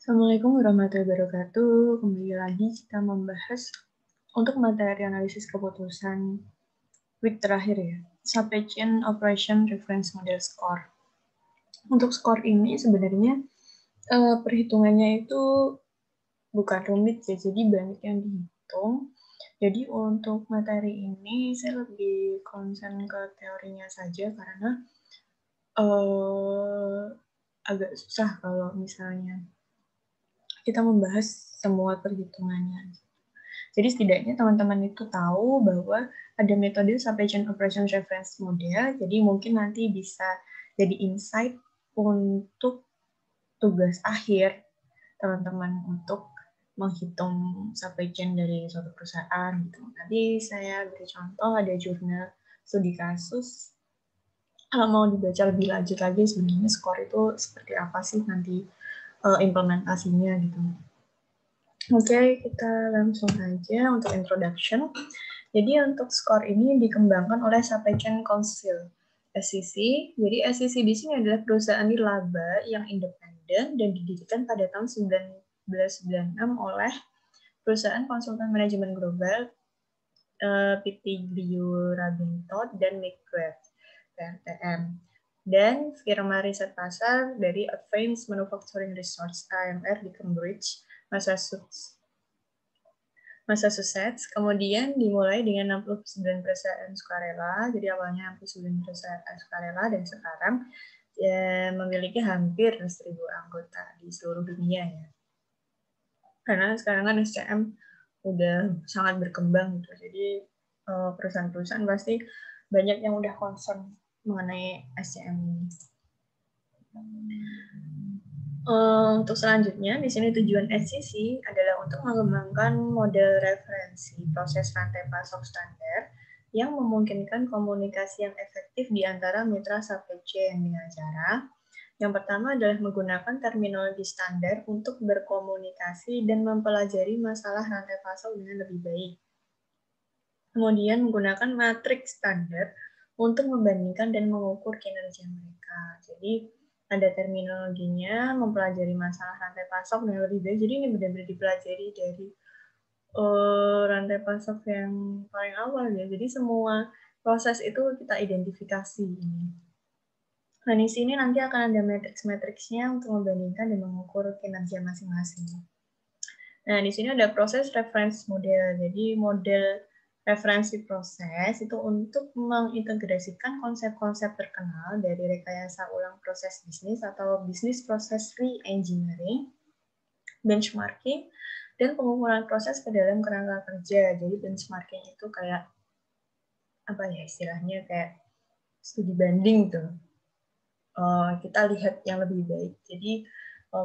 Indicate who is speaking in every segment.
Speaker 1: Assalamualaikum warahmatullahi wabarakatuh. Kembali lagi kita membahas untuk materi analisis keputusan week terakhir ya. Supply Chain Operation Reference Model Score. Untuk skor ini sebenarnya perhitungannya itu bukan rumit ya, jadi banyak yang dihitung. Jadi untuk materi ini saya lebih concern ke teorinya saja karena agak susah kalau misalnya kita membahas semua perhitungannya. Jadi setidaknya teman-teman itu tahu bahwa ada metode supply chain operation reference model, jadi mungkin nanti bisa jadi insight untuk tugas akhir teman-teman untuk menghitung supply chain dari suatu perusahaan gitu. Nanti saya beri contoh, ada jurnal studi kasus. Kalau mau dibaca lebih lanjut lagi sebenarnya skor itu seperti apa sih nanti implementasinya gitu. Oke, kita langsung aja untuk introduction. Jadi untuk skor ini dikembangkan oleh Supply Chain Council, SCC. Jadi SCC di sini adalah perusahaan nirlaba yang independen dan didirikan pada tahun 1996 oleh perusahaan konsultan manajemen global PT Liu Rabintot dan McGrath, PRTM. Dan firma riset pasar dari Advanced Manufacturing Research AMR di Cambridge, Massachusetts, kemudian dimulai dengan 69 perusahaan sukarela, jadi awalnya 69 perusahaan sukarela dan sekarang ya, memiliki hampir 1.000 anggota di seluruh dunia ya. Karena sekarang kan SCM udah sangat berkembang gitu, jadi perusahaan-perusahaan pasti banyak yang udah concern mengenai SCM ini. Untuk selanjutnya, di sini tujuan SCC adalah untuk mengembangkan model referensi proses rantai pasok standar yang memungkinkan komunikasi yang efektif di antara mitra supply chain dengan cara yang pertama adalah menggunakan terminologi standar untuk berkomunikasi dan mempelajari masalah rantai pasok dengan lebih baik. Kemudian menggunakan matriks standar untuk membandingkan dan mengukur kinerja mereka. Jadi ada terminologinya, mempelajari masalah rantai pasok dengan lebih baik. Jadi ini benar-benar dipelajari dari rantai pasok yang paling awal ya. Jadi semua proses itu kita identifikasi ini. Nah, di sini nanti akan ada matriks-matriksnya untuk membandingkan dan mengukur kinerja masing-masing. Nah, di sini ada proses reference model. Jadi model referensi proses itu untuk mengintegrasikan konsep-konsep terkenal dari rekayasa ulang proses bisnis atau bisnis proses re-engineering, benchmarking, dan pengukuran proses ke dalam kerangka kerja. Jadi benchmarking itu kayak apa ya istilahnya, kayak studi banding tuh. Kita lihat yang lebih baik. Jadi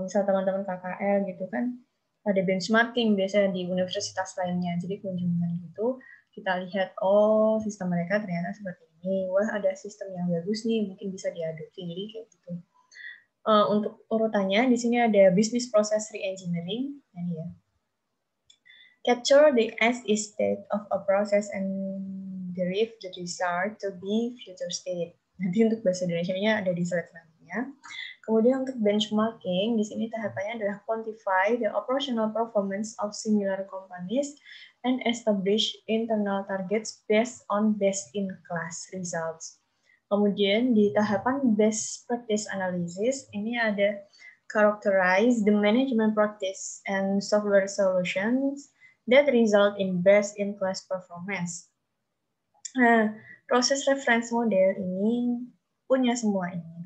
Speaker 1: misal teman-teman KKL gitu kan ada benchmarking biasanya di universitas lainnya. Jadi kunjungan gitu kita lihat, oh sistem mereka ternyata seperti ini. Wah ada sistem yang bagus nih, mungkin bisa diadopsi. Jadi kayak gitu. Untuk urutannya di sini ada business process re-engineering. Ini ya. Capture the as-is state of a process and derive the result to be future state. Nanti untuk bahasa Indonesianya ada di slide selanjutnya. Kemudian untuk benchmarking, di sini tahapannya adalah quantify the operational performance of similar companies and establish internal targets based on best-in-class results. Kemudian di tahapan best practice analysis, ini ada characterize the management practice and software solutions that result in best-in-class performance. Nah, proses reference model ini punya semua ini.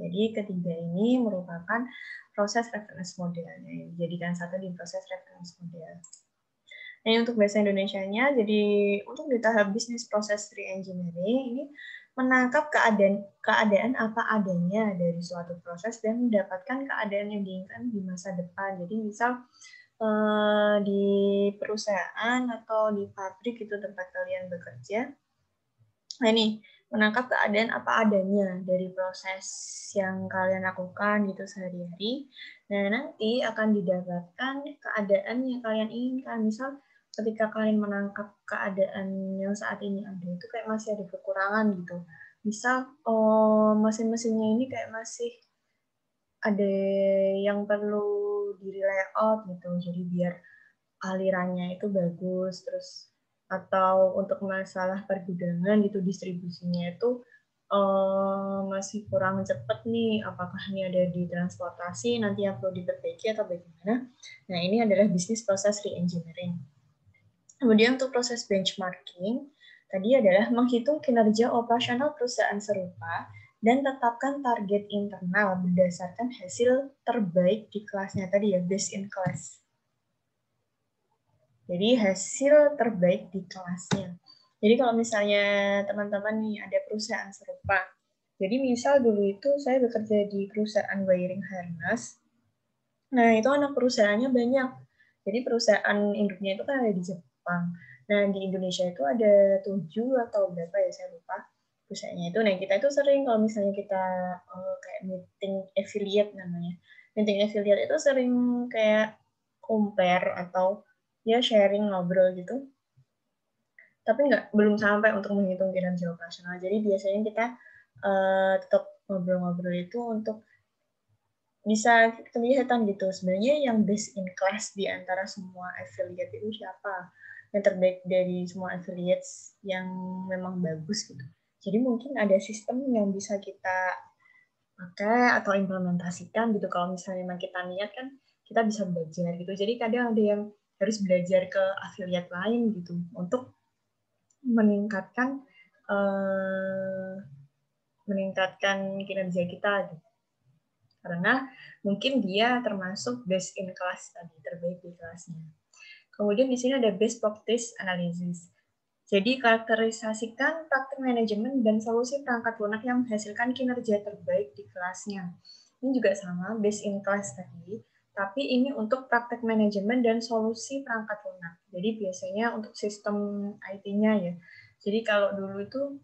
Speaker 1: Jadi ketiga ini merupakan proses reference modelnya, dijadikan satu di proses reference model. Nah, untuk bahasa Indonesianya, jadi untuk di tahap bisnis proses re-engineering ini menangkap keadaan apa adanya dari suatu proses dan mendapatkan keadaan yang diinginkan di masa depan. Jadi misal di perusahaan atau di pabrik itu tempat kalian bekerja. Nah ini menangkap keadaan apa adanya dari proses yang kalian lakukan gitu sehari-hari. Nah nanti akan didapatkan keadaan yang kalian inginkan. Misal ketika kalian menangkap keadaan yang saat ini ada itu kayak masih ada kekurangan gitu. Misal mesin-mesinnya ini kayak masih ada yang perlu di layout gitu, jadi biar alirannya itu bagus, terus atau untuk masalah pergudangan gitu distribusinya itu masih kurang cepat nih, apakah ini ada di transportasi nanti yang perlu diperbaiki atau bagaimana. Nah, ini adalah bisnis proses re-engineering. Kemudian untuk proses benchmarking, tadi adalah menghitung kinerja operasional perusahaan serupa dan tetapkan target internal berdasarkan hasil terbaik di kelasnya tadi ya, best in class. Jadi hasil terbaik di kelasnya. Jadi kalau misalnya teman-teman nih ada perusahaan serupa, jadi misal dulu itu saya bekerja di perusahaan wiring harness, nah itu anak perusahaannya banyak. Jadi perusahaan induknya itu kan ada di Jepang. Nah di Indonesia itu ada 7 atau berapa ya saya lupa perusahaannya itu. Nah kita itu sering kalau misalnya kita kayak meeting affiliate namanya. Meeting affiliate itu sering kayak compare atau ya sharing ngobrol gitu. Tapi belum sampai untuk menghitung kinerja operasional. Jadi biasanya kita tetap ngobrol-ngobrol itu untuk bisa kelihatan gitu sebenarnya yang best in class di antara semua affiliate itu siapa, yang terbaik dari semua affiliates yang memang bagus gitu. Jadi mungkin ada sistem yang bisa kita pakai atau implementasikan gitu kalau misalnya memang kita niat kan kita bisa belajar gitu. Jadi kadang ada yang harus belajar ke affiliate lain gitu untuk meningkatkan kinerja kita gitu. Karena mungkin dia termasuk best in class tadi, terbaik di kelasnya. Kemudian di sini ada best practice analysis. Jadi karakterisasikan praktik manajemen dan solusi perangkat lunak yang menghasilkan kinerja terbaik di kelasnya. Ini juga sama, best in class tadi, tapi ini untuk praktik manajemen dan solusi perangkat lunak. Jadi biasanya untuk sistem IT-nya ya. Jadi kalau dulu itu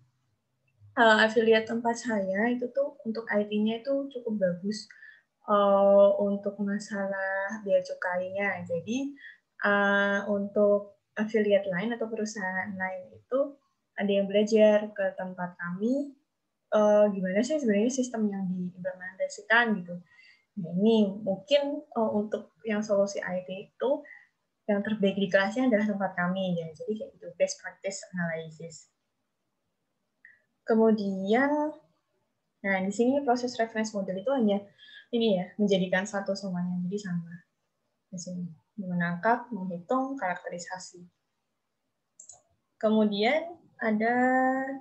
Speaker 1: affiliate tempat saya itu tuh untuk IT-nya itu cukup bagus. Untuk masalah bea cukainya. Jadi untuk affiliate lain atau perusahaan lain itu ada yang belajar ke tempat kami gimana sih sebenarnya sistem yang diimplementasikan gitu. Nah, ini mungkin untuk yang solusi IT itu yang terbaik di kelasnya adalah tempat kami ya. Jadi kayak gitu best practice analysis. Kemudian, nah di sini proses reference model itu hanya ini ya menjadikan satu semuanya jadi sama. Di sini menangkap, menghitung, karakterisasi. Kemudian ada,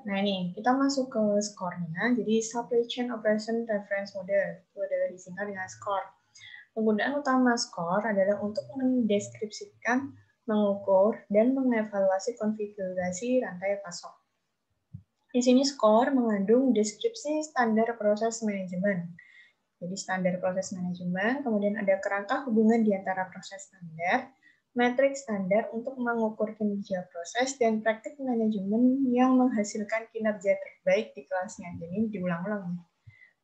Speaker 1: nah ini kita masuk ke skornya. Jadi supply chain operation reference model itu adalah disingkat dengan skor. Penggunaan utama skor adalah untuk mendeskripsikan, mengukur, dan mengevaluasi konfigurasi rantai pasok. Di sini skor mengandung deskripsi standar proses manajemen. Jadi standar proses manajemen, kemudian ada kerangka hubungan di antara proses standar, metrik standar untuk mengukur kinerja proses, dan praktik manajemen yang menghasilkan kinerja terbaik di kelasnya. Jadi diulang-ulang.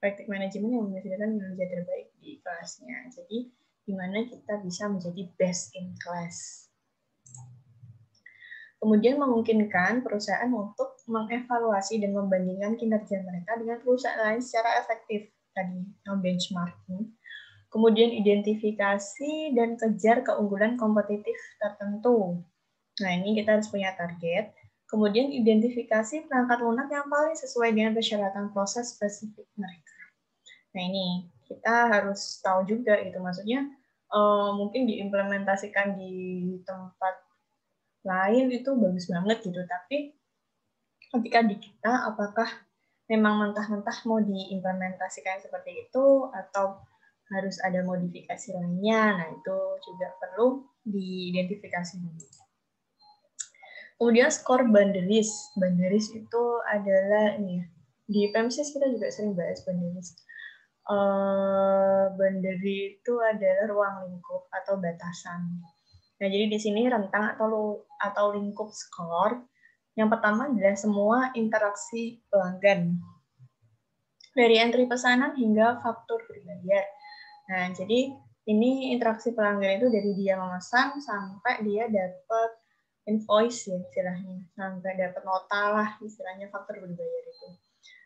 Speaker 1: Praktik manajemen yang menghasilkan kinerja terbaik di kelasnya. Jadi gimana kita bisa menjadi best in class. Kemudian memungkinkan perusahaan untuk mengevaluasi dan membandingkan kinerja mereka dengan perusahaan lain secara efektif. Tadi benchmarking. Kemudian identifikasi dan kejar keunggulan kompetitif tertentu. Nah, ini kita harus punya target. Kemudian identifikasi perangkat lunak yang paling sesuai dengan persyaratan proses spesifik mereka. Nah, ini kita harus tahu juga gitu. Maksudnya mungkin diimplementasikan di tempat lain itu bagus banget gitu, tapi ketika di kita apakah memang mentah-mentah mau diimplementasikan seperti itu atau harus ada modifikasi lainnya. Nah, itu juga perlu diidentifikasi dulu. Kemudian skor boundaries. Boundaries itu adalah ini ya. Di PEMSIS kita juga sering bahas boundaries. Boundary itu adalah ruang lingkup atau batasan. Nah, jadi di sini rentang atau lingkup skor. Yang pertama adalah semua interaksi pelanggan. Dari entry pesanan hingga faktur berbayar. Nah, jadi ini interaksi pelanggan itu dari dia memesan sampai dia dapat invoice ya istilahnya, sampai dapat nota lah istilahnya faktur berbayar itu.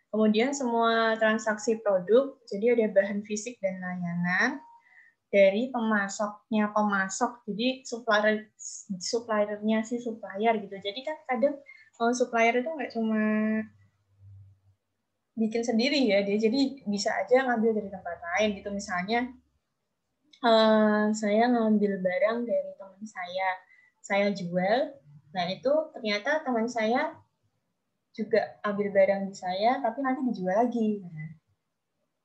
Speaker 1: Kemudian semua transaksi produk, jadi ada bahan fisik dan layanan dari pemasoknya pemasok, jadi suppliernya si supplier gitu. Jadi kan kadang supplier itu nggak cuma bikin sendiri ya, dia jadi bisa aja ngambil dari tempat lain gitu. Misalnya saya ngambil barang dari teman saya jual, nah itu ternyata teman saya juga ambil barang di saya, tapi nanti dijual lagi. Nah,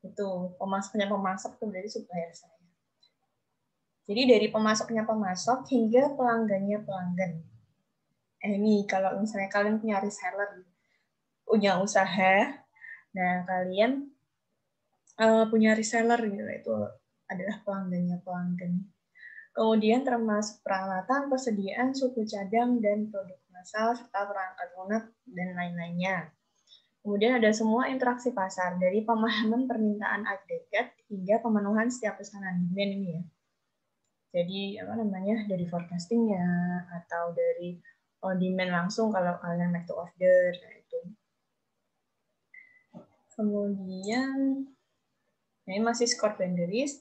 Speaker 1: itu pemasoknya pemasok tuh dari supplier saya. Jadi dari pemasoknya pemasok hingga pelanggannya pelanggan. Ini kalau misalnya kalian punya reseller, punya usaha, nah kalian punya reseller gitu, itu adalah pelanggannya pelanggan. Kemudian termasuk peralatan, persediaan, suku cadang, dan produk massal, serta perangkat lunak, dan lain-lainnya. Kemudian ada semua interaksi pasar, dari pemahaman permintaan agregat hingga pemenuhan setiap pesanan demand ini ya. Jadi apa namanya, dari forecastingnya atau dari demand langsung kalau kalian make to order, nah itu. Kemudian ini masih score boundaries.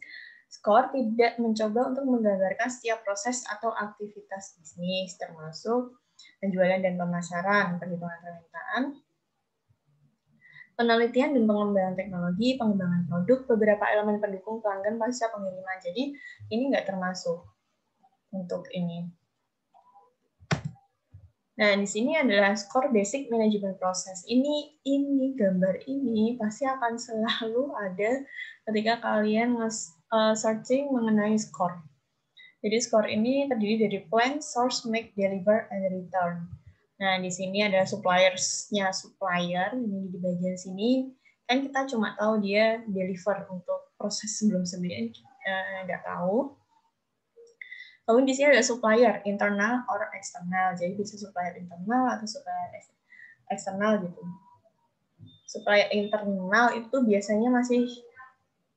Speaker 1: Skor tidak mencoba untuk menggambarkan setiap proses atau aktivitas bisnis, termasuk penjualan dan pemasaran, perhitungan permintaan, penelitian dan pengembangan teknologi, pengembangan produk, beberapa elemen pendukung pelanggan pasca pengiriman. Jadi ini nggak termasuk untuk ini. Nah, di sini adalah skor basic management process. Ini gambar ini pasti akan selalu ada ketika kalian searching mengenai skor. Jadi skor ini terdiri dari plan, source, make, deliver, and return. Nah, di sini ada suppliers-nya supplier, ini di bagian sini. Kan kita cuma tahu dia deliver untuk proses sebelum-sebelumnya, nggak tahu. Lalu di sini ada supplier, internal or external. Jadi bisa supplier internal atau supplier eksternal gitu. Supplier internal itu biasanya masih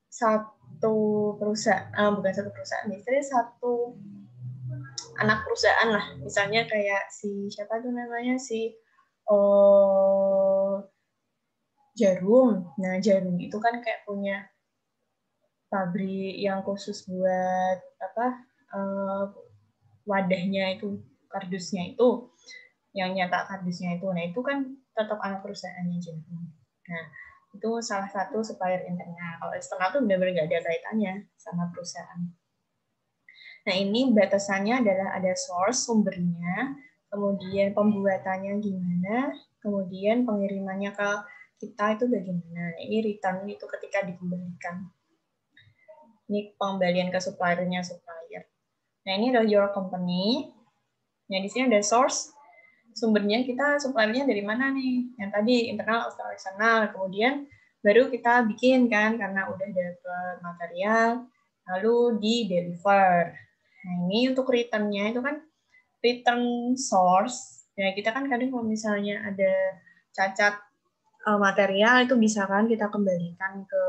Speaker 1: satu perusahaan, bukan satu perusahaan, misalnya satu anak perusahaan lah. Misalnya kayak si siapa tuh namanya, si Jarum. Nah, Jarum itu kan kayak punya pabrik yang khusus buat apa wadahnya itu, kardusnya itu, yang nyetak kardusnya itu. Nah, itu kan tetap anak perusahaannya Jarum. Nah, itu salah satu supplier internal. Kalau eksternal tuh benar-benar nggak ada kaitannya sama perusahaan. Nah, ini batasannya adalah ada source, sumbernya, kemudian pembuatannya gimana, kemudian pengirimannya ke kita itu bagaimana. Nah, ini return itu ketika dikembalikan. Ini pengembalian ke suppliernya supplier. Nah, ini adalah your company. Nah, di sini ada source, sumbernya kita suppliernya dari mana nih? Yang tadi internal atau eksternal. Kemudian baru kita bikin kan karena udah dapat material, lalu di deliver. Nah, ini untuk return-nya itu kan return source. Ya, kita kan kadang kalau misalnya ada cacat material itu bisa kan kita kembalikan ke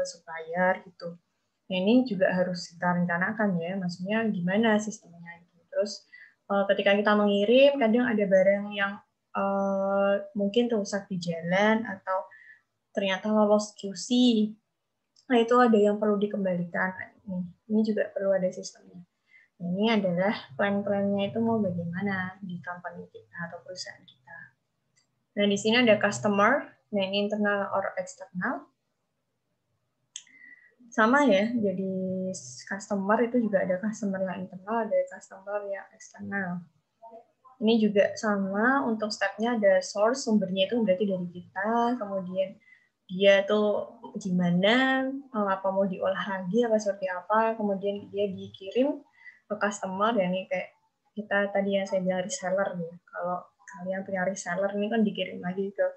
Speaker 1: supplier gitu. Nah, ini juga harus kita rencanakan ya, maksudnya gimana sistemnya gitu. Terus ketika kita mengirim, kadang ada barang yang mungkin rusak di jalan atau ternyata lolos QC. Nah, itu ada yang perlu dikembalikan. Ini juga perlu ada sistemnya. Ini adalah plan-plannya itu mau bagaimana di company kita atau perusahaan kita. Nah, di sini ada customer, nah ini internal or external. Sama ya, jadi customer itu juga ada customer yang internal, ada customer yang eksternal. Ini juga sama, untuk stepnya ada source, sumbernya itu berarti dari kita, kemudian dia tuh gimana, apa mau diolah lagi, apa seperti apa, kemudian dia dikirim ke customer, ya ini kayak kita tadi yang saya bilang reseller ya. Kalau kalian punya reseller ini kan dikirim lagi ke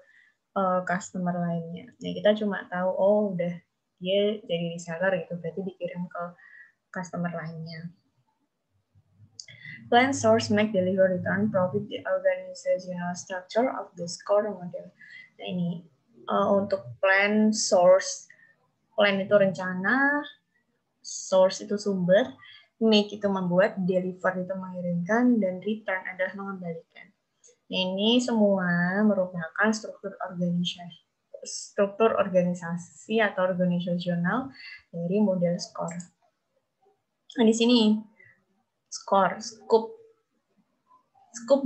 Speaker 1: customer lainnya. Nah, kita cuma tahu oh udah dia jadi reseller gitu, berarti dikirim ke customer lainnya. Plan, source, make, deliver, return, profit, the organizational structure of the score model. Nah, ini untuk plan, source. Plan itu rencana, source itu sumber, make itu membuat, deliver itu mengirimkan, dan return adalah mengembalikan. Nah, ini semua merupakan struktur organisasi. struktur organisasi atau organisasional dari model SCORE. Nah, di sini SCORE, scope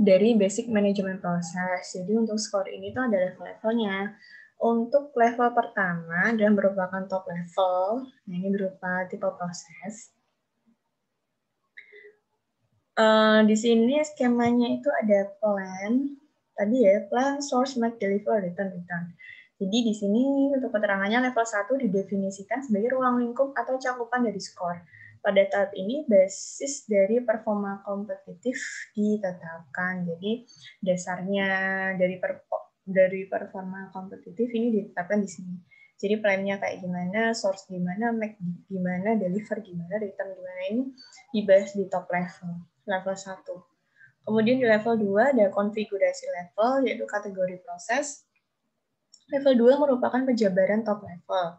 Speaker 1: dari basic management process. Jadi untuk SCORE ini tuh ada level-levelnya. Untuk level pertama dan merupakan top level, nah ini berupa tipe proses. Di sini skemanya itu ada plan, tadi ya, plan, source, make, deliver, return. Jadi di sini untuk keterangannya level 1 didefinisikan sebagai ruang lingkup atau cakupan dari SCORE. Pada tahap ini basis dari performa kompetitif ditetapkan. Jadi dasarnya dari performa kompetitif ini ditetapkan di sini. Jadi plan-nya kayak gimana, source gimana, make gimana, deliver gimana, return gimana, ini dibahas di top level 1. Kemudian di level 2 ada konfigurasi level, yaitu kategori proses. Level 2 merupakan penjabaran top level.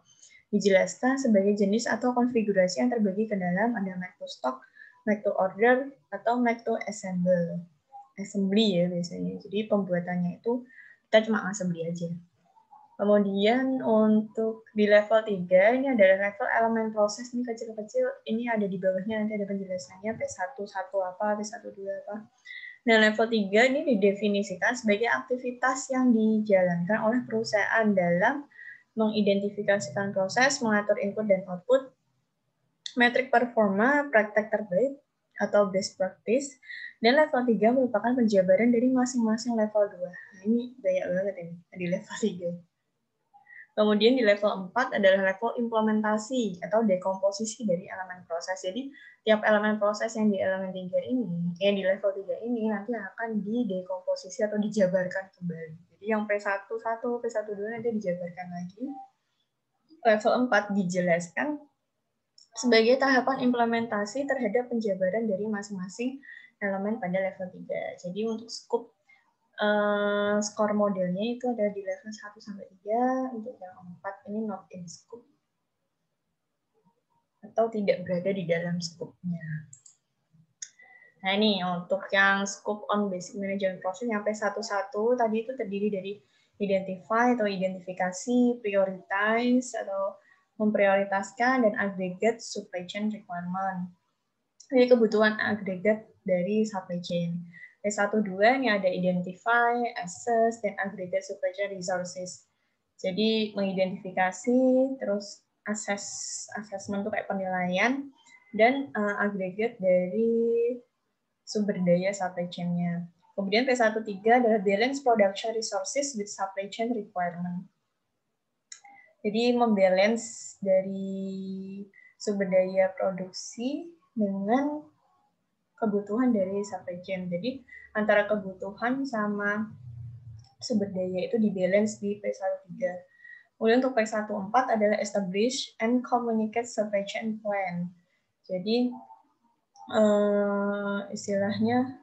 Speaker 1: Dijelaskan sebagai jenis atau konfigurasi yang terbagi ke dalam ada make to stock, make to order, atau make to assemble. Assembly ya biasanya. Jadi pembuatannya itu kita cuma assembly aja. Kemudian untuk di level 3, ini adalah level elemen proses, ini kecil-kecil, ini ada di bawahnya, nanti ada penjelasannya, P1, 1 apa, P1, 2 apa. Nah, level 3 ini didefinisikan sebagai aktivitas yang dijalankan oleh perusahaan dalam mengidentifikasikan proses, mengatur input dan output, metrik performa, praktek terbaik, atau best practice, dan level 3 merupakan penjabaran dari masing-masing level 2. Nah, ini banyak banget ini di level 3. Kemudian di level 4 adalah level implementasi atau dekomposisi dari elemen proses. Jadi tiap elemen proses yang di elemen 3 ini, yang di level 3 ini nanti akan didekomposisi atau dijabarkan kembali. Jadi yang P1, P1, 2 nanti dijabarkan lagi. Level 4 dijelaskan sebagai tahapan implementasi terhadap penjabaran dari masing-masing elemen pada level 3. Jadi untuk scope skor modelnya itu ada di level 1-3, untuk yang 4 ini not in scope atau tidak berada di dalam scope-nya. Nah ini untuk yang scope on basic management process yang P11 tadi itu terdiri dari identify atau identifikasi, prioritize atau memprioritaskan, dan aggregate supply chain requirement. Jadi kebutuhan agregat dari supply chain. P12 ini ada identify, assess, dan aggregate supply chain resources. Jadi mengidentifikasi, terus assessment itu kayak penilaian, dan aggregate dari sumber daya supply chain-nya. Kemudian P13 adalah balance production resources with supply chain requirement. Jadi membalance dari sumber daya produksi dengan kebutuhan dari supply chain. Jadi antara kebutuhan sama sumber daya itu dibalance di P13. Kemudian untuk P14 adalah establish and communicate supply chain plan. Jadi istilahnya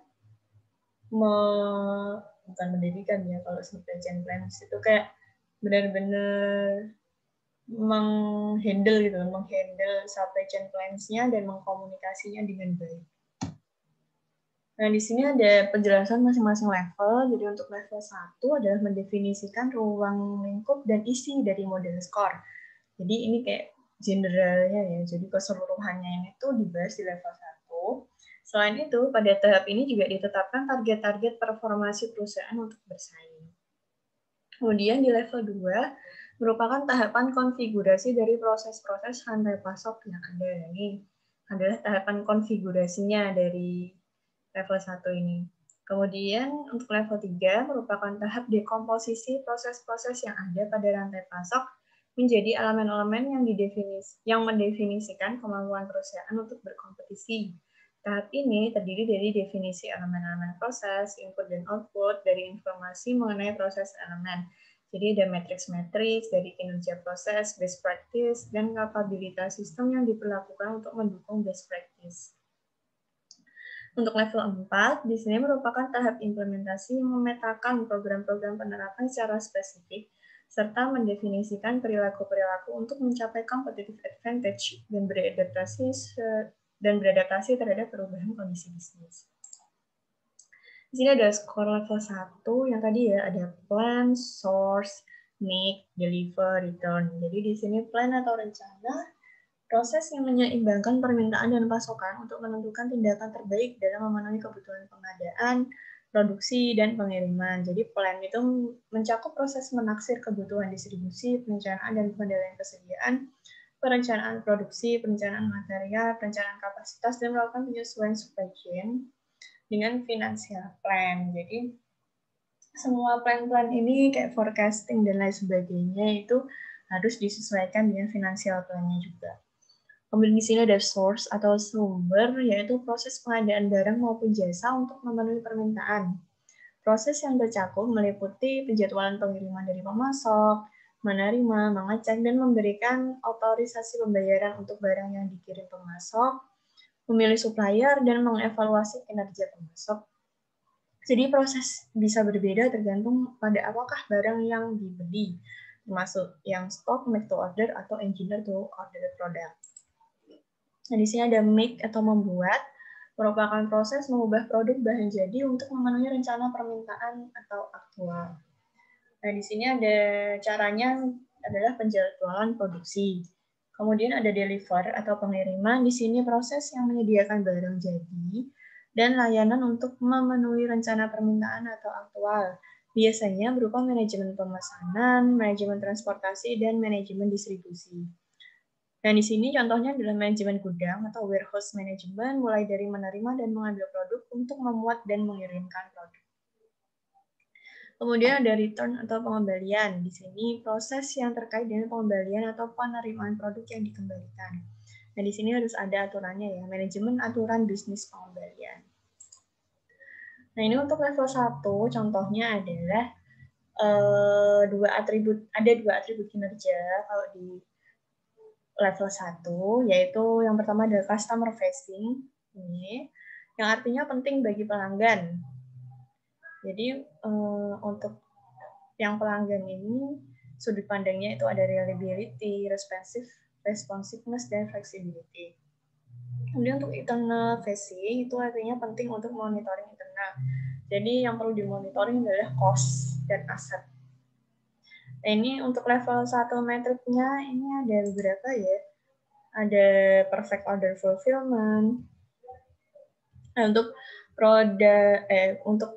Speaker 1: bukan mendirikan ya kalau supply chain plan itu kayak benar-benar menghandle supply chain plans-nya dan mengkomunikasinya dengan baik. Nah, di sini ada penjelasan masing-masing level. Jadi untuk level 1 adalah mendefinisikan ruang lingkup dan isi dari model SCORE. Jadi ini kayak generalnya ya, jadi keseluruhannya ini tuh dibahas di level 1. Selain itu, pada tahap ini juga ditetapkan target-target performasi perusahaan untuk bersaing. Kemudian di level 2, merupakan tahapan konfigurasi dari proses-proses rantai pasok yang ada. Ini adalah tahapan konfigurasinya dari level 1 ini. Kemudian untuk level 3 merupakan tahap dekomposisi proses-proses yang ada pada rantai pasok menjadi elemen-elemen yang mendefinisikan kemampuan perusahaan untuk berkompetisi. Tahap ini terdiri dari definisi elemen-elemen proses, input dan output dari informasi mengenai proses elemen. Jadi ada matriks-matriks dari kinerja proses, best practice, dan kapabilitas sistem yang diperlakukan untuk mendukung best practice. Untuk level 4, di sini merupakan tahap implementasi yang memetakan program-program penerapan secara spesifik, serta mendefinisikan perilaku-perilaku untuk mencapai competitive advantage dan beradaptasi terhadap perubahan kondisi bisnis. Di sini ada skor level 1 yang tadi ya ada plan, source, make, deliver, return. Jadi di sini plan atau rencana, proses yang menyeimbangkan permintaan dan pasokan untuk menentukan tindakan terbaik dalam memenuhi kebutuhan pengadaan, produksi, dan pengiriman. Jadi plan itu mencakup proses menaksir kebutuhan distribusi, perencanaan dan pengendalian kesediaan, perencanaan produksi, perencanaan material, perencanaan kapasitas, dan melakukan penyesuaian supply chain dengan financial plan. Jadi semua plan-plan ini kayak forecasting dan lain sebagainya itu harus disesuaikan dengan financial plan-nya juga. Kemudian di sini ada source atau sumber, yaitu proses pengadaan barang maupun jasa untuk memenuhi permintaan. Proses yang tercakup meliputi penjadwalan pengiriman dari pemasok, menerima, mengecek, dan memberikan otorisasi pembayaran untuk barang yang dikirim pemasok, memilih supplier, dan mengevaluasi kinerja pemasok. Jadi proses bisa berbeda tergantung pada apakah barang yang dibeli, termasuk yang stock, make to order, atau engineer to order product. Nah, di sini ada make atau membuat, merupakan proses mengubah produk bahan jadi untuk memenuhi rencana permintaan atau aktual. Nah, di sini ada caranya adalah penjadwalan produksi. Kemudian ada deliver atau pengiriman. Di sini proses yang menyediakan barang jadi dan layanan untuk memenuhi rencana permintaan atau aktual. Biasanya berupa manajemen pemesanan, manajemen transportasi, dan manajemen distribusi. Dan di sini contohnya adalah manajemen gudang atau warehouse management, mulai dari menerima dan mengambil produk untuk memuat dan mengirimkan produk. Kemudian ada return atau pengembalian. Di sini proses yang terkait dengan pengembalian atau penerimaan produk yang dikembalikan. Nah, di sini harus ada aturannya ya, manajemen aturan bisnis pengembalian. Nah, ini untuk level 1, contohnya adalah ada dua atribut kinerja kalau di level 1, yaitu yang pertama adalah customer facing, ini yang artinya penting bagi pelanggan. Jadi untuk yang pelanggan ini sudut pandangnya itu ada reliability, responsiveness, dan flexibility. Kemudian untuk internal facing itu artinya penting untuk monitoring internal. Jadi yang perlu dimonitoring adalah cost dan aset. Nah, ini untuk level 1 metriknya ini ada beberapa ya. Ada perfect order fulfillment. Nah, untuk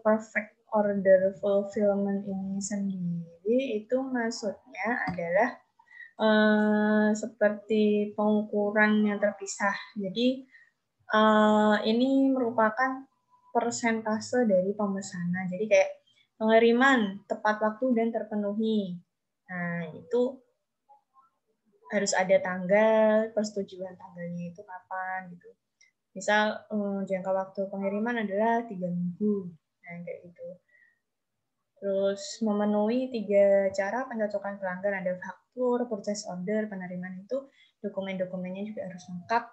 Speaker 1: perfect order fulfillment ini sendiri itu maksudnya adalah seperti pengukuran yang terpisah. Jadi ini merupakan persentase dari pemesanan. Jadi kayak pengiriman tepat waktu dan terpenuhi. Nah, itu harus ada tanggal, persetujuan tanggalnya itu kapan gitu. Misal jangka waktu pengiriman adalah 3 minggu. Nah, kayak gitu. Terus memenuhi 3 cara pencocokan pelanggan, ada faktur, purchase order, penerimaan itu dokumen-dokumennya juga harus lengkap.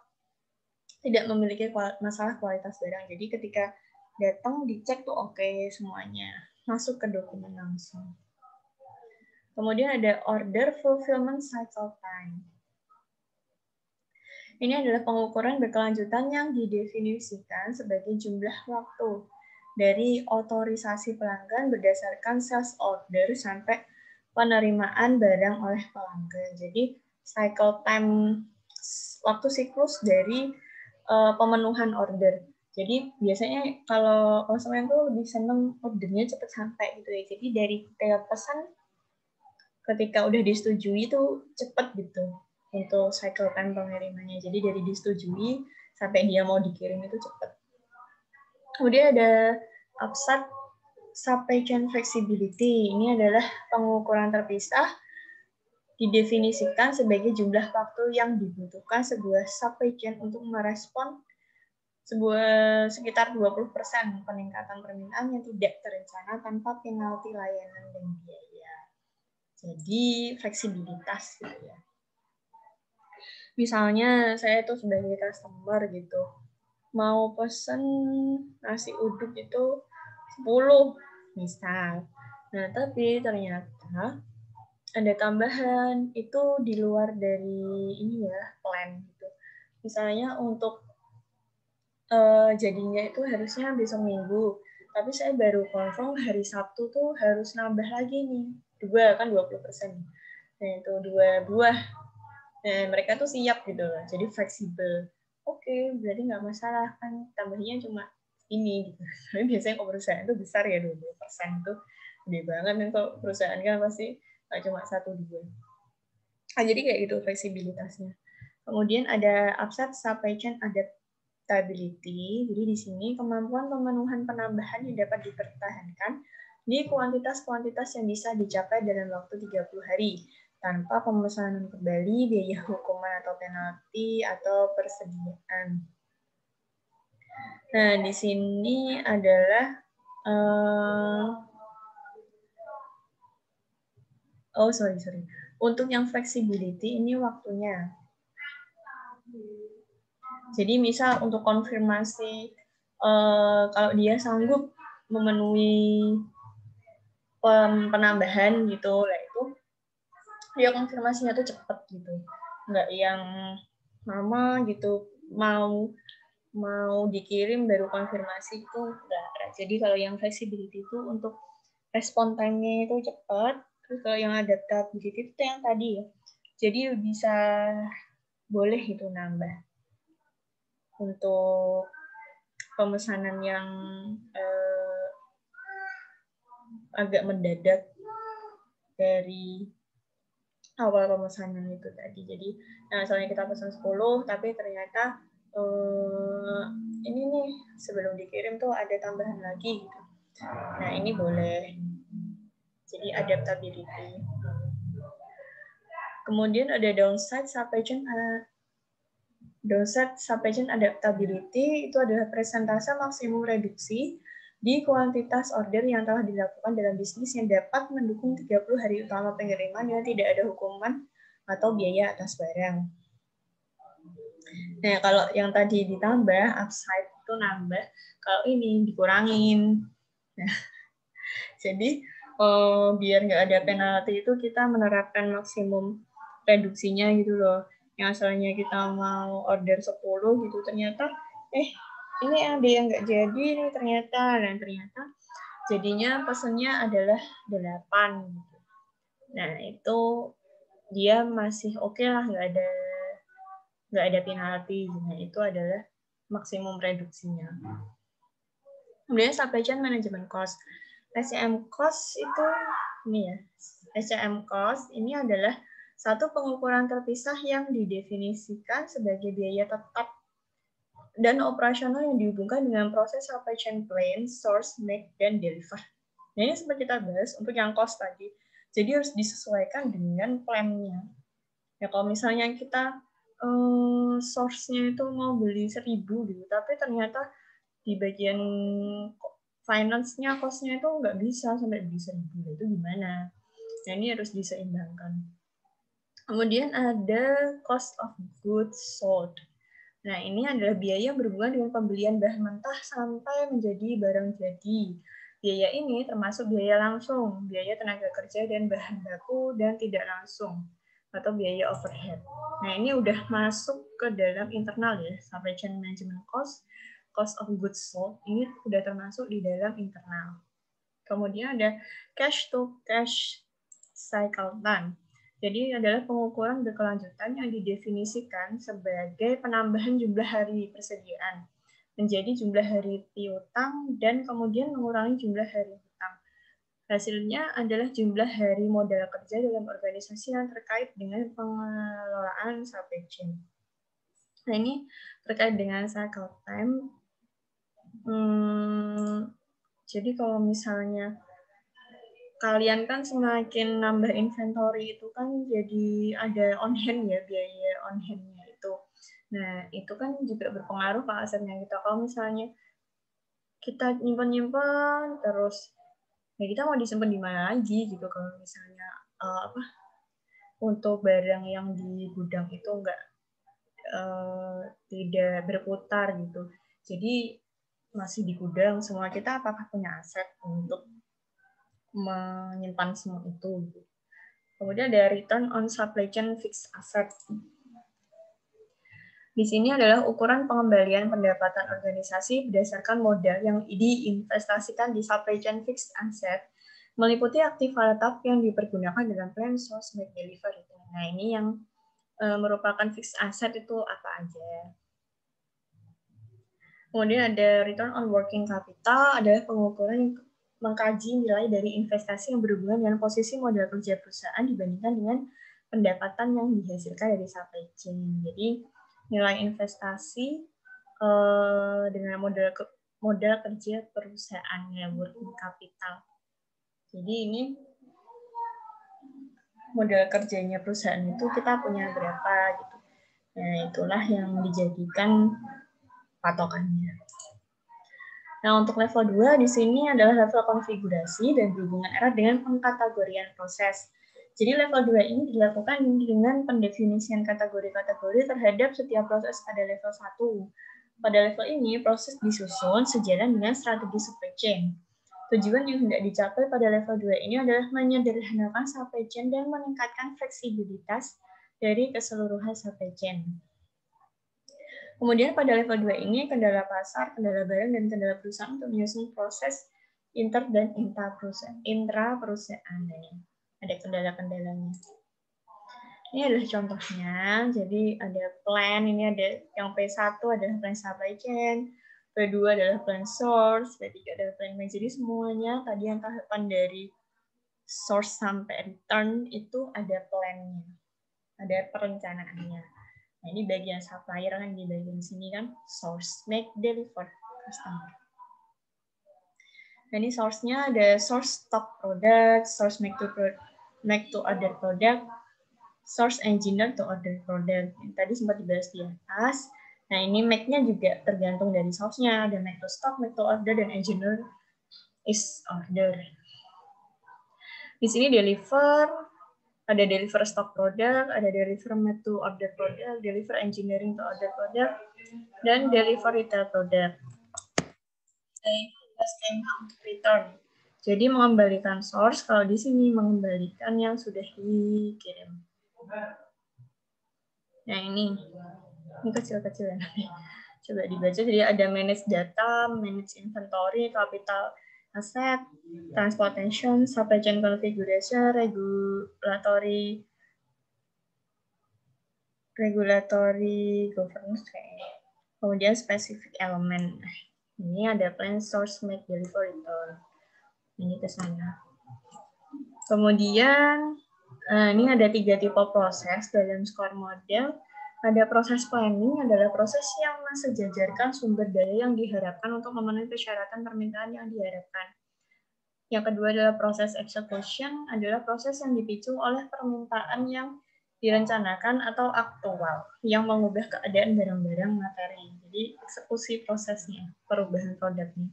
Speaker 1: Tidak memiliki masalah kualitas barang. Jadi ketika datang dicek tuh oke semuanya. Masuk ke dokumen langsung. Kemudian ada order fulfillment cycle time. Ini adalah pengukuran berkelanjutan yang didefinisikan sebagai jumlah waktu dari otorisasi pelanggan berdasarkan sales order sampai penerimaan barang oleh pelanggan. Jadi cycle time, waktu siklus dari pemenuhan order. Jadi biasanya kalau konsumen tuh lebih seneng ordernya cepat sampai gitu ya. Jadi dari tiap pesan ketika udah disetujui itu cepat gitu untuk cycle time pengirimannya. Jadi dari disetujui sampai dia mau dikirim itu cepat. Kemudian ada upside supply chain flexibility. Ini adalah pengukuran terpisah didefinisikan sebagai jumlah waktu yang dibutuhkan sebuah supply chain untuk merespon sekitar 20% peningkatan permintaan yang tidak terencana tanpa penalti layanan dan biaya. Jadi fleksibilitas gitu ya. Misalnya saya tuh sebagai customer gitu, mau pesen nasi uduk itu 10 misal. Nah, tapi ternyata ada tambahan itu di luar dari ini ya, plan gitu. Misalnya untuk jadinya itu harusnya besok Minggu, tapi saya baru confirm hari Sabtu tuh harus nambah lagi nih 2 kan 20%. Nah, itu 2 buah. Nah, mereka tuh siap gitu loh. Jadi fleksibel. Oke, berarti nggak masalah kan, tambahnya cuma ini gitu. Tapi biasanya kalau perusahaan itu besar ya 20% tuh gede banget kan, kalau perusahaan kan pasti cuma 1-2. Nah, jadi kayak gitu fleksibilitasnya. Kemudian ada upside supply chain adaptability. Jadi di sini kemampuan pemenuhan penambahan yang dapat dipertahankan di kuantitas-kuantitas yang bisa dicapai dalam waktu 30 hari tanpa pemesanan kembali, biaya hukuman atau penalti atau persediaan. Nah, di sini adalah sorry. Untuk yang flexibility ini waktunya. Jadi misal untuk konfirmasi kalau dia sanggup memenuhi penambahan gitu, lah itu ya konfirmasinya tuh cepet gitu, nggak yang lama gitu, mau dikirim baru konfirmasi itu enggak. Jadi kalau yang flexibility itu untuk respon time-nya itu cepat. Terus kalau yang adaptability itu yang tadi ya, jadi bisa boleh itu nambah untuk pemesanan yang agak mendadak dari awal pemesanan itu tadi. Jadi, misalnya kita pesan 10, tapi ternyata ini nih sebelum dikirim tuh ada tambahan lagi gitu. Nah, ini boleh. Jadi adaptability. Kemudian ada downside supply chain adaptability, itu adalah persentase maksimum reduksi di kuantitas order yang telah dilakukan dalam bisnis yang dapat mendukung 30 hari utama pengiriman yang tidak ada hukuman atau biaya atas barang. Nah, kalau yang tadi ditambah, upside itu nambah, kalau ini dikurangin. Nah, jadi biar nggak ada penalti itu kita menerapkan maksimum reduksinya gitu loh. Yang asalnya kita mau order 10 gitu, ternyata ini ada yang nggak jadi nih ternyata. Dan ternyata jadinya pesannya adalah 8 gitu. Nah, itu dia masih oke lah, nggak ada penalti. Nah, itu adalah maksimum reduksinya. Kemudian supply chain management cost. SCM cost itu ini ya. SCM cost ini adalah satu pengukuran terpisah yang didefinisikan sebagai biaya tetap dan operasional yang dihubungkan dengan proses supply chain plan, source, make, dan deliver. Nah, ini seperti kita bahas untuk yang cost tadi. Jadi harus disesuaikan dengan plan-nya. Ya, kalau misalnya kita source-nya itu mau beli 1.000 gitu, tapi ternyata di bagian finance-nya, cost-nya itu nggak bisa sampai beli 1.000, itu gimana? Nah, ini harus diseimbangkan. Kemudian ada cost of goods sold. Nah, ini adalah biaya berhubungan dengan pembelian bahan mentah sampai menjadi barang jadi. Biaya ini termasuk biaya langsung, biaya tenaga kerja dan bahan baku, dan tidak langsung, atau biaya overhead. Nah, ini udah masuk ke dalam internal ya, supply chain management cost, cost of goods sold, ini udah termasuk di dalam internal. Kemudian ada cash to cash cycle time. Jadi adalah pengukuran berkelanjutan yang didefinisikan sebagai penambahan jumlah hari persediaan menjadi jumlah hari piutang dan kemudian mengurangi jumlah hari hutang. Hasilnya adalah jumlah hari modal kerja dalam organisasi yang terkait dengan pengelolaan supply chain. Nah, ini terkait dengan cycle time. Jadi kalau misalnya kalian kan semakin nambah inventory itu kan jadi ada on hand ya, biaya on hand-nya itu. Nah, itu kan juga berpengaruh ke asetnya kita. Kalau misalnya kita nyimpan terus, ya kita mau disimpan di mana lagi gitu kalau misalnya untuk barang yang di gudang itu tidak berputar gitu. Jadi masih di gudang, semua kita apakah punya aset untuk menyimpan semua itu. Kemudian ada return on supply chain fixed asset. Di sini adalah ukuran pengembalian pendapatan organisasi berdasarkan modal yang diinvestasikan di supply chain fixed asset meliputi active file type yang dipergunakan dalam plan, source, make, deliver. Nah, ini yang merupakan fixed asset itu apa aja. Kemudian ada return on working capital, adalah pengukuran yang mengkaji nilai dari investasi yang berhubungan dengan posisi modal kerja perusahaan dibandingkan dengan pendapatan yang dihasilkan dari supply chain. Jadi nilai investasi dengan modal kerja perusahaannya, working capital. Jadi ini modal kerjanya perusahaan itu kita punya berapa gitu. Nah, itulah yang dijadikan patokannya. Nah, untuk level 2 di sini adalah level konfigurasi dan berhubungan erat dengan pengkategorian proses. Jadi level 2 ini dilakukan dengan pendefinisian kategori-kategori terhadap setiap proses pada level 1. Pada level ini, proses disusun sejalan dengan strategi supply chain. Tujuan yang hendak dicapai pada level 2 ini adalah menyederhanakan supply chain dan meningkatkan fleksibilitas dari keseluruhan supply chain. Kemudian pada level 2 ini, kendala pasar, kendala barang, dan kendala perusahaan untuk menyusun proses inter dan intra perusahaan. Ada kendala-kendalanya. Ini adalah contohnya. Jadi ada plan, ini ada yang P1 adalah plan supply chain, P2 adalah plan source, P3 adalah plan make. Jadi semuanya tadi yang tahapan dari source sampai return itu ada plan-nya, ada perencanaannya. Nah, ini bagian supplier kan, di bagian sini kan source, make, deliver, customer. Nah, ini source-nya ada source stock product, source make to order product, source engineer to order product. Yang tadi sempat dibahas di atas. Nah, ini make-nya juga tergantung dari source-nya. Ada make to stock, make to order, dan engineer is order. Di sini deliver, ada deliver stock product, ada deliver make to order product, deliver engineering to order product, dan deliver retail product. Skema untuk return. Jadi mengembalikan source, kalau di sini mengembalikan yang sudah dikirim. Nah, ini kecil-kecilan. Coba dibaca. Jadi ada manage data, manage inventory, capital asset, transportation, supply chain configuration, regulatory governance, kemudian specific element. Ini ada plan, source, make, deliver, return. Ini ke sana. Kemudian ini ada 3 tipe proses dalam score model. Ada proses planning, adalah proses yang mensejajarkan sumber daya yang diharapkan untuk memenuhi persyaratan permintaan yang diharapkan. Yang kedua adalah proses execution, adalah proses yang dipicu oleh permintaan yang direncanakan atau aktual, yang mengubah keadaan barang-barang materi. Jadi eksekusi prosesnya, perubahan produknya.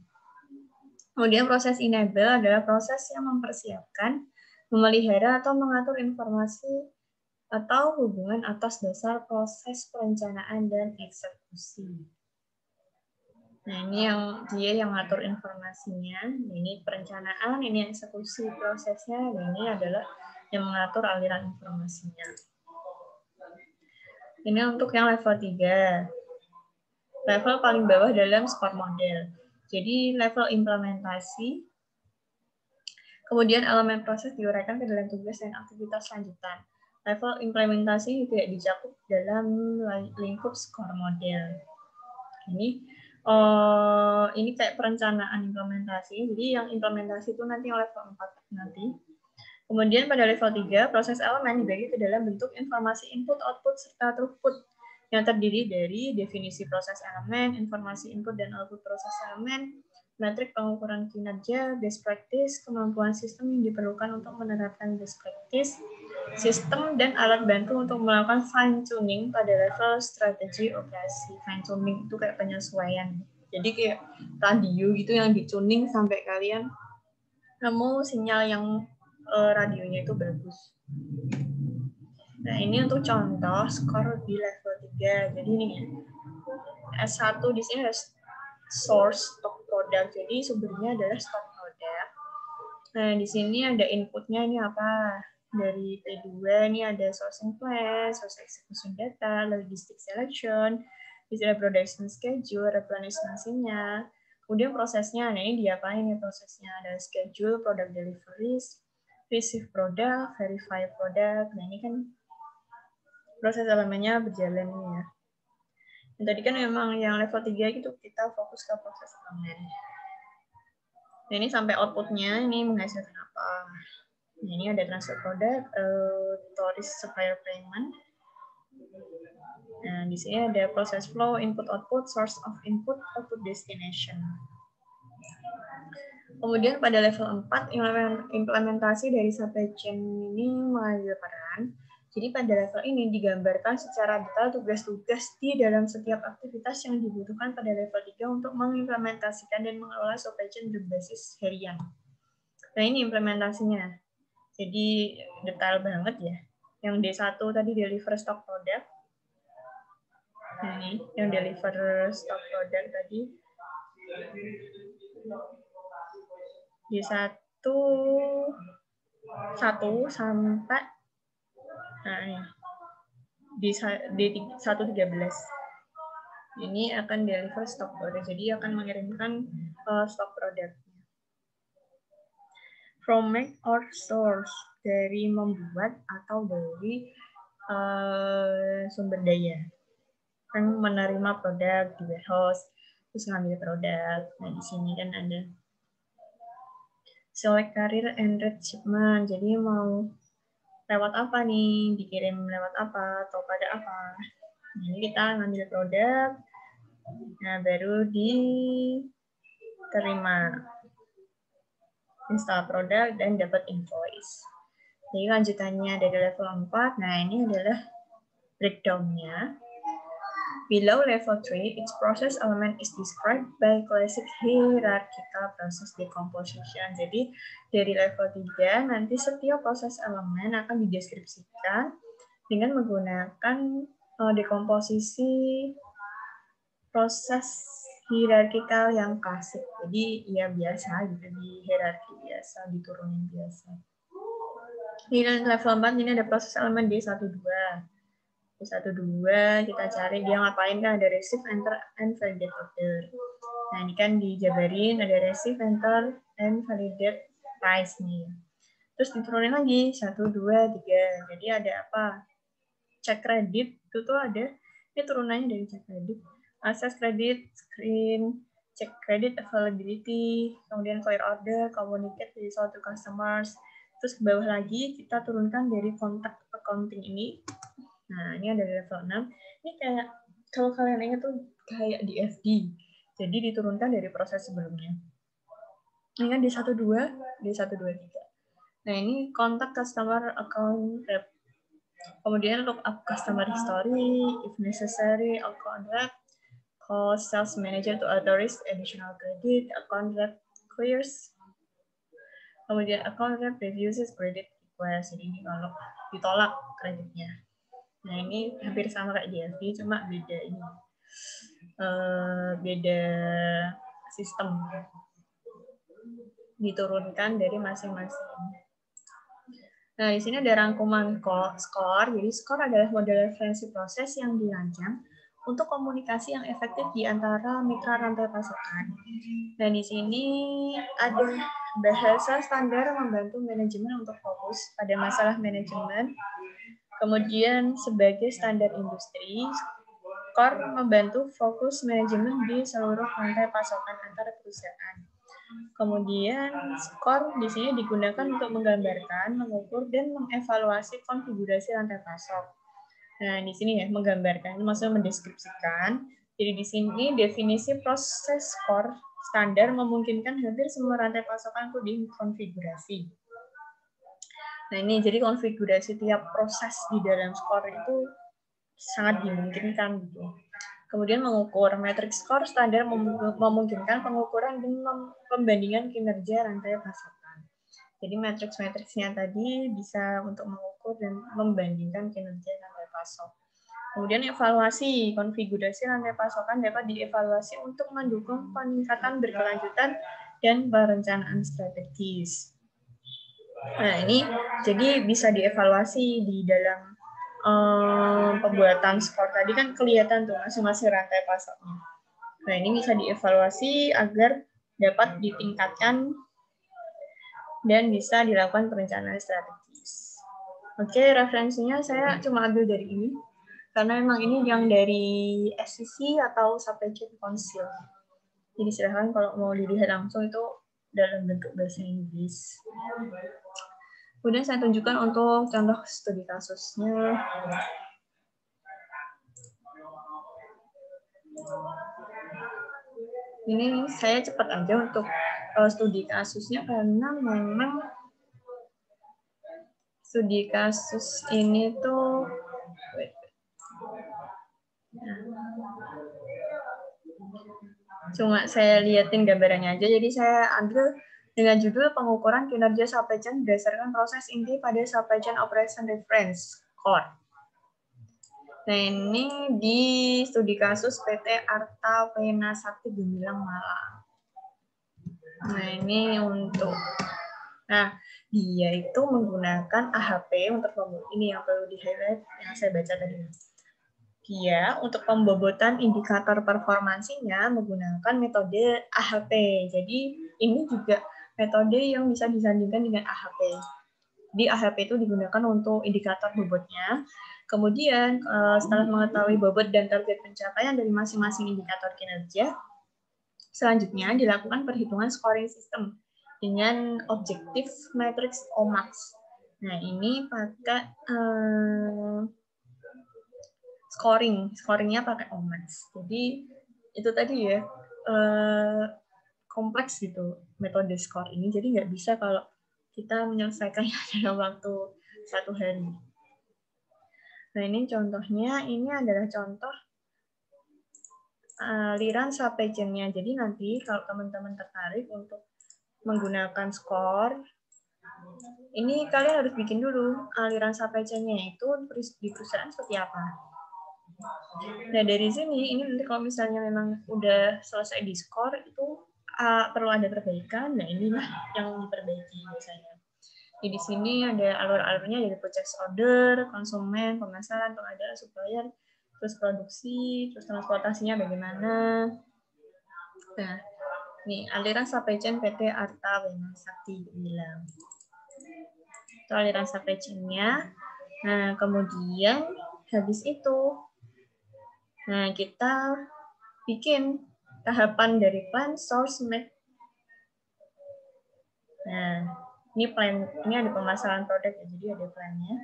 Speaker 1: Kemudian proses enable adalah proses yang mempersiapkan, memelihara atau mengatur informasi atau hubungan atas dasar proses perencanaan dan eksekusi. Nah, ini yang dia yang ngatur informasinya, ini perencanaan, ini eksekusi prosesnya, dan ini adalah yang mengatur aliran informasinya. Ini untuk yang level 3. Level paling bawah dalam score model. Jadi level implementasi, kemudian elemen proses diuraikan ke dalam tugas dan aktivitas lanjutan. Level implementasi tidak dicakup dalam lingkup score model. Ini kayak perencanaan implementasi. Jadi yang implementasi itu nanti level 4 nanti. Kemudian pada level 3, proses elemen dibagi ke dalam bentuk informasi input, output, serta throughput yang terdiri dari definisi proses elemen, informasi input dan output proses elemen, metrik pengukuran kinerja, best practice, kemampuan sistem yang diperlukan untuk menerapkan best practice, sistem dan alat bantu untuk melakukan fine tuning pada level strategi operasi. Fine tuning itu kayak penyesuaian. Jadi kayak radio gitu yang di-tuning sampai kalian nemu sinyal yang radionya itu bagus. Nah, ini untuk contoh skor di level 3. Jadi ini S1 di sini ada source stock product. Jadi sumbernya adalah stock product. Nah, di sini ada inputnya ini apa? Dari P2 ini ada sourcing plan, source execution data, logistic selection, istilah production schedule, replenishment-nya. Kemudian prosesnya, nah ini diapain ya prosesnya? Ada schedule, product deliveries, receive product, verify product. Nah ini kan proses elemennya berjalan nih ya. Dan tadi kan memang yang level 3 gitu kita fokus ke proses elemen. Nah ini sampai outputnya ini menghasilkan apa? Nah, ini ada transfer product, tourist supplier payment. Nah, di sini ada proses flow, input output, source of input, output destination. Kemudian pada level 4, implementasi dari supply chain ini mengambil peran. Jadi pada level ini digambarkan secara detail tugas-tugas di dalam setiap aktivitas yang dibutuhkan pada level 3 untuk mengimplementasikan dan mengelola supply chain berbasis harian. Nah ini implementasinya. Jadi detail banget ya. Yang D1 tadi deliver stock product. Ini yang deliver stock product tadi. D1 1 sampai nah ini. D113. Ini akan deliver stock product. Jadi akan mengirimkan stock product. From make or source, dari membuat atau dari sumber daya. Kan menerima produk di warehouse, terus ngambil produk. Nah di sini kan ada select carrier and rate shipment. Jadi mau lewat apa nih, dikirim lewat apa atau pada apa. Ini kita ngambil produk, nah baru diterima. Install produk dan dapat invoice. Jadi lanjutannya dari level 4. Nah, ini adalah breakdown-nya. Below level 3, each process element is described by classic hierarchical process decomposition. Jadi dari level 3 nanti setiap proses elemen akan dideskripsikan dengan menggunakan dekomposisi proses hierarkikal yang klasik. Jadi ya biasa gitu, di hierarki biasa, diturunin biasa. Di level 4 ini ada proses elemen D12. D12 kita cari dia ngapain kan, ada receive, enter, and validate order. Nah ini kan dijabarin ada receive, enter, and validate price nih. Terus diturunin lagi 1, 2, 3. Jadi ada apa? Check credit itu tuh ada, ini turunannya dari check credit. Access credit, screen, check credit availability, kemudian clear order, communicate with to customers. Terus ke bawah lagi kita turunkan dari contact accounting ini. Nah, ini ada di level 6. Ini kayak kalau kalian ingat tuh kayak di FD. Jadi diturunkan dari proses sebelumnya. Ini kan D12, D123. Nah, ini contact customer account rep. Kemudian look up customer history, if necessary, account rep, call sales manager to authorize additional credit, account rep clears, kemudian account rep refuses credit request. Jadi ini kalau ditolak kreditnya. Nah ini hampir sama kayak DLT, cuma beda ini, beda sistem, diturunkan dari masing-masing. Nah, di sini ada rangkuman skor. Jadi, skor adalah model referensi proses yang dirancang untuk komunikasi yang efektif di antara mitra rantai pasokan. Dan di sini ada bahasa standar membantu manajemen untuk fokus pada masalah manajemen. Kemudian, sebagai standar industri, skor membantu fokus manajemen di seluruh rantai pasokan antar perusahaan. Kemudian skor di sini digunakan untuk menggambarkan, mengukur, dan mengevaluasi konfigurasi rantai pasok. Nah, di sini ya menggambarkan, maksudnya mendeskripsikan. Jadi di sini definisi proses skor standar memungkinkan hampir semua rantai pasokan itu dikonfigurasi. Nah, ini jadi konfigurasi tiap proses di dalam skor itu sangat dimungkinkan gitu. Kemudian mengukur, matrix skor standar memungkinkan pengukuran dan pembandingan kinerja rantai pasokan. Jadi matriks-matriksnya tadi bisa untuk mengukur dan membandingkan kinerja rantai pasok. Kemudian evaluasi, konfigurasi rantai pasokan dapat dievaluasi untuk mendukung peningkatan berkelanjutan dan perencanaan strategis. Nah ini jadi bisa dievaluasi di dalam pembuatan skor tadi kan kelihatan tuh masing-masing rantai pasoknya. Nah, ini bisa dievaluasi agar dapat ditingkatkan dan bisa dilakukan perencanaan strategis. Oke, referensinya saya cuma ambil dari ini, karena memang ini yang dari SCC atau Supply Chain Council. Jadi silahkan kalau mau dilihat langsung itu dalam bentuk bahasa Inggris. Kemudian saya tunjukkan untuk contoh studi kasusnya. Ini saya cepat aja untuk studi kasusnya karena memang studi kasus ini tuh cuma saya liatin gambarannya aja. Jadi saya ambil dengan judul pengukuran kinerja supply chain berdasarkan proses inti pada supply chain operation reference core. Nah, ini di studi kasus PT Arta Pena Sakti Gemilang Malang. Nah, ini untuk dia itu menggunakan AHP untuk ini yang perlu di-highlight yang saya baca tadi. Dia untuk pembobotan indikator performansinya menggunakan metode AHP. Jadi ini juga metode yang bisa disandingkan dengan AHP. Di AHP itu digunakan untuk indikator bobotnya. Kemudian setelah mengetahui bobot dan target pencapaian dari masing-masing indikator kinerja, selanjutnya dilakukan perhitungan scoring system dengan objektif matrix OMAX. Nah, ini pakai scoringnya pakai OMAX. Jadi itu tadi ya kompleks gitu metode skor ini. Jadi nggak bisa kalau kita menyelesaikannya dalam waktu 1 hari. Nah, ini contohnya, ini adalah contoh aliran supply chain-nya. Jadi nanti kalau teman-teman tertarik untuk menggunakan skor, ini kalian harus bikin dulu aliran supply chain-nya itu di perusahaan seperti apa. Nah, dari sini, ini nanti kalau misalnya memang udah selesai di skor, itu perlu ada perbaikan. Nah, inilah yang diperbaiki biasanya. Jadi di sini ada alur-alurnya dari purchase order, konsumen, pemasaran, pengadaan, supplier, terus produksi, terus transportasinya bagaimana. Nah, ini aliran supply chain PT Arta Pena Sakti bilang. Itu aliran supply chain-nya. Nah, kemudian habis itu, nah kita bikin tahapan dari plan, source, map. Nah, ini plan, ini ada pemasaran produk ya, jadi ada plannya.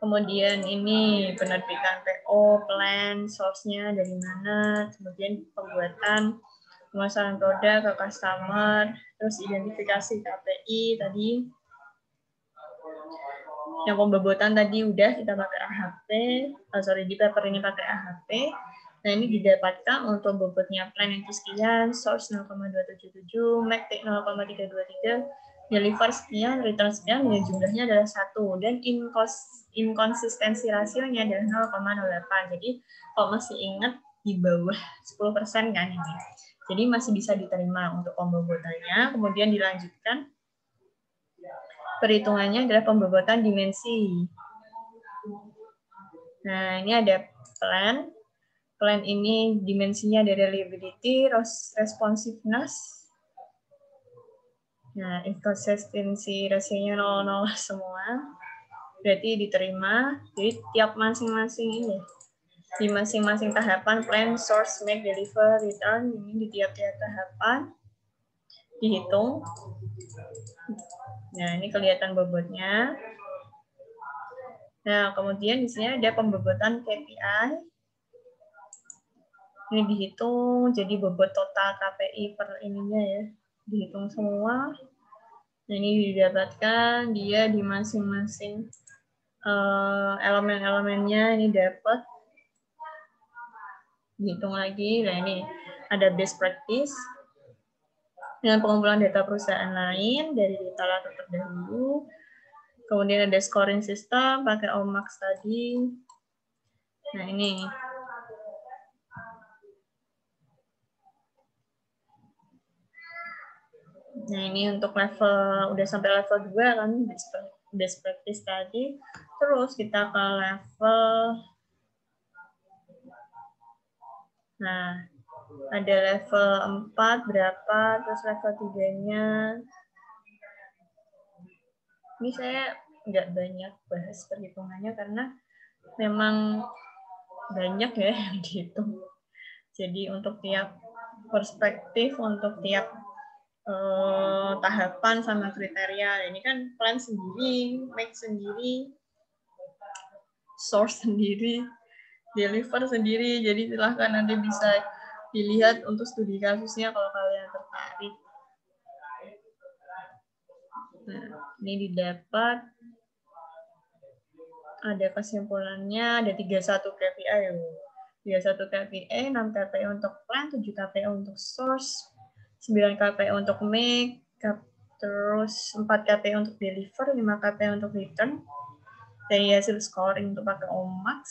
Speaker 1: Kemudian ini penerbitan PO, plan, source-nya dari mana, kemudian pembuatan pemasaran produk ke customer, terus identifikasi KPI tadi. Yang pembobotan tadi udah kita pakai AHP, di paper ini pakai AHP. Nah, ini didapatkan untuk bobotnya plan itu sekian, source 0,277, MAC 0,323, deliver sekian, return sekian, dan jumlahnya adalah 1. Dan inkonsistensi rasionya adalah 0,08. Jadi, kalau masih ingat di bawah 10% kan ini. Jadi, masih bisa diterima untuk pembobotannya. Kemudian dilanjutkan. Perhitungannya adalah pembobotan dimensi. Nah, ini ada plan. Plan ini dimensinya dari reliability, responsiveness. Nah, inconsistency rasionya 0,0 semua. Berarti diterima. Jadi tiap masing-masing ini. Di masing-masing tahapan, plan, source, make, deliver, return. Ini di tiap-tiap tahapan. Dihitung. Nah, ini kelihatan bobotnya. Nah, kemudian di sini ada pembobotan KPI. Ini dihitung, jadi bobot total KPI per ininya ya. Dihitung semua. Nah, ini didapatkan, dia di masing-masing elemen-elemennya ini dapat. Dihitung lagi. Nah, ini ada best practice. Dengan pengumpulan data perusahaan lain dari data latar terdahulu. Kemudian ada scoring system, pakai OMAX tadi. Nah, ini. Nah, ini untuk level, udah sampai level 2 kan, best practice tadi. Terus kita ke level, nah, Ada level 4 berapa, terus level 3-nya. Ini saya nggak banyak bahas perhitungannya karena memang banyak ya yang dihitung. Jadi untuk tiap perspektif, untuk tiap tahapan sama kriteria, ini kan plan sendiri, make sendiri, source sendiri, deliver sendiri. Jadi silahkan nanti bisa dilihat untuk studi kasusnya kalau kalian tertarik. Nah, ini didapat. Ada kesimpulannya, ada 31 KPI. 31 KPI, 6 KPI untuk plan, 7 KPI untuk source, 9 KPI untuk make, terus 4 KPI untuk deliver, 5 KPI untuk return. Dari hasil scoring untuk pakai OMAX,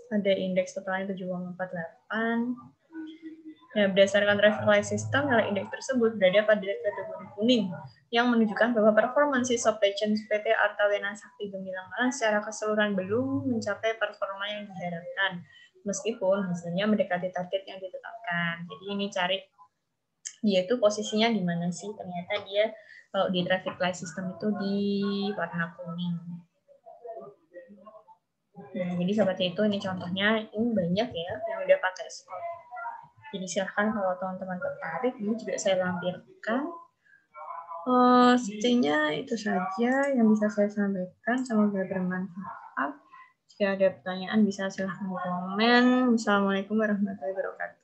Speaker 1: ada indeks totalnya 7,48. Nah, berdasarkan traffic system, nilai indeks tersebut berada pada kategori kuning, yang menunjukkan bahwa performansi supply chain PT Arta Wena Sakti Gemilang Malang secara keseluruhan belum mencapai performa yang diharapkan, meskipun hasilnya mendekati target yang ditetapkan. Jadi ini cari dia itu posisinya di mana sih? Ternyata dia kalau di traffic light system itu di warna kuning. Nah, jadi seperti itu, ini contohnya, ini banyak ya yang udah pakai score. Jadi silahkan kalau teman-teman tertarik, ini juga saya lampirkan. Sepertinya itu saja yang bisa saya sampaikan, semoga bermanfaat. Jika ada pertanyaan bisa silahkan komen. Assalamualaikum warahmatullahi wabarakatuh.